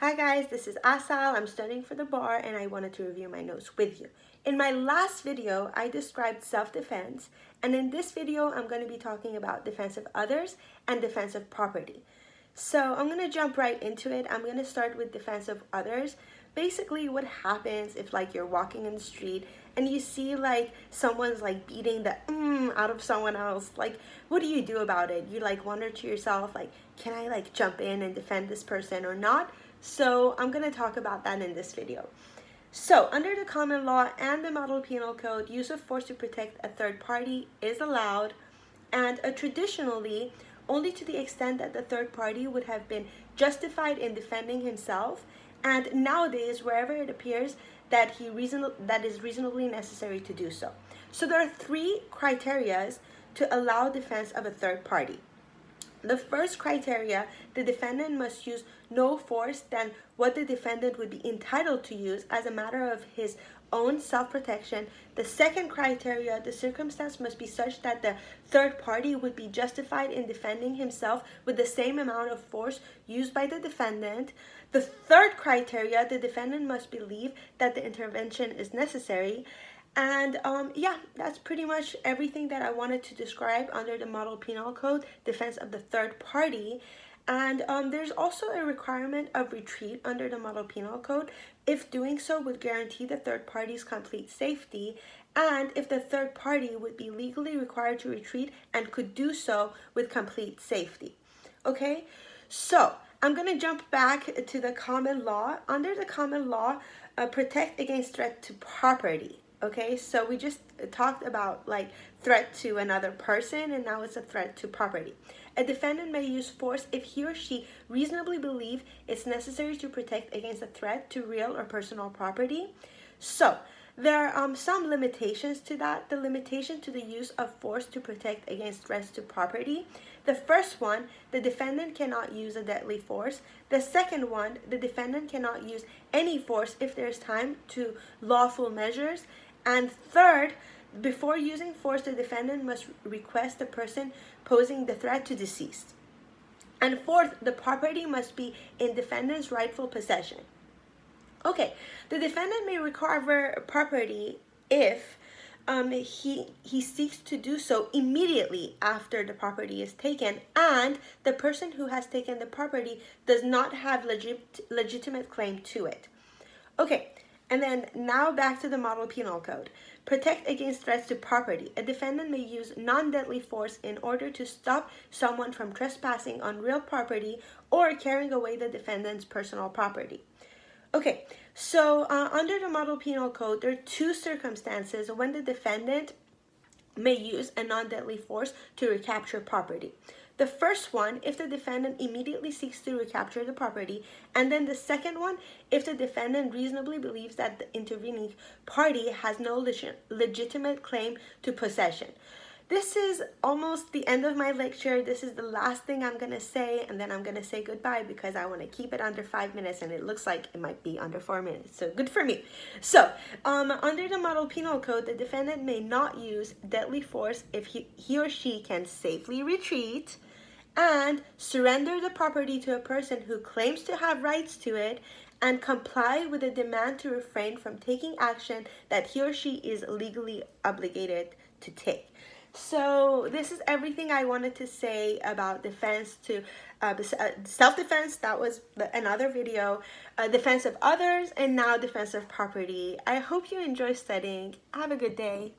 Hi guys, this is Asal. I'm studying for the bar and I wanted to review my notes with you. In my last video, I described self-defense, and in this video, I'm going to be talking about defense of others and defense of property. So I'm going to jump right into it. I'm going to start with defense of others. Basically, what happens if you're walking in the street and you see someone's beating the out of someone else, what do you do about it? You wonder to yourself, can I jump in and defend this person or not? So I'm going to talk about that in this video. So under the common law and the model penal code, use of force to protect a third party is allowed, and traditionally only to the extent that the third party would have been justified in defending himself, and nowadays wherever it appears that is reasonably necessary to do so. So there are three criteria to allow defense of a third party. The first criteria, the defendant must use no force than what the defendant would be entitled to use as a matter of his own self-protection. The second criteria, the circumstance must be such that the third party would be justified in defending himself with the same amount of force used by the defendant. The third criteria, the defendant must believe that the intervention is necessary. And yeah, that's pretty much everything that I wanted to describe under the model penal code, defense of the third party. And there's also a requirement of retreat under the model penal code if doing so would guarantee the third party's complete safety, and if the third party would be legally required to retreat and could do so with complete safety. Okay, so I'm going to jump back to the common law. Under the common law, protect against threat to property. Okay, so we just talked about threat to another person, and now it's a threat to property. A defendant may use force if he or she reasonably believes it's necessary to protect against a threat to real or personal property. So there are some limitations to that. The limitation to the use of force to protect against threats to property. The first one, the defendant cannot use a deadly force. The second one, the defendant cannot use any force if there's time to lawful measures. And third, before using force, the defendant must request the person posing the threat to deceased. And fourth, the property must be in defendant's rightful possession. Okay, the defendant may recover property if he seeks to do so immediately after the property is taken, and the person who has taken the property does not have legitimate claim to it. Okay. And then now back to the model penal code. Protect against threats to property. A defendant may use non-deadly force in order to stop someone from trespassing on real property or carrying away the defendant's personal property. Okay, so under the model penal code, there are two circumstances when the defendant may use a non-deadly force to recapture property. The first one, if the defendant immediately seeks to recapture the property, and then the second one, if the defendant reasonably believes that the intervening party has no legitimate claim to possession. This is almost the end of my lecture. This is the last thing I'm going to say, and then I'm going to say goodbye because I want to keep it under 5 minutes, and it looks like it might be under 4 minutes, so good for me. So, under the model penal code, the defendant may not use deadly force if he or she can safely retreat and surrender the property to a person who claims to have rights to it, and comply with a demand to refrain from taking action that he or she is legally obligated to take. So this is everything I wanted to say about defense to self-defense. That was another video. Defense of others, and now defense of property. I hope you enjoy studying. Have a good day.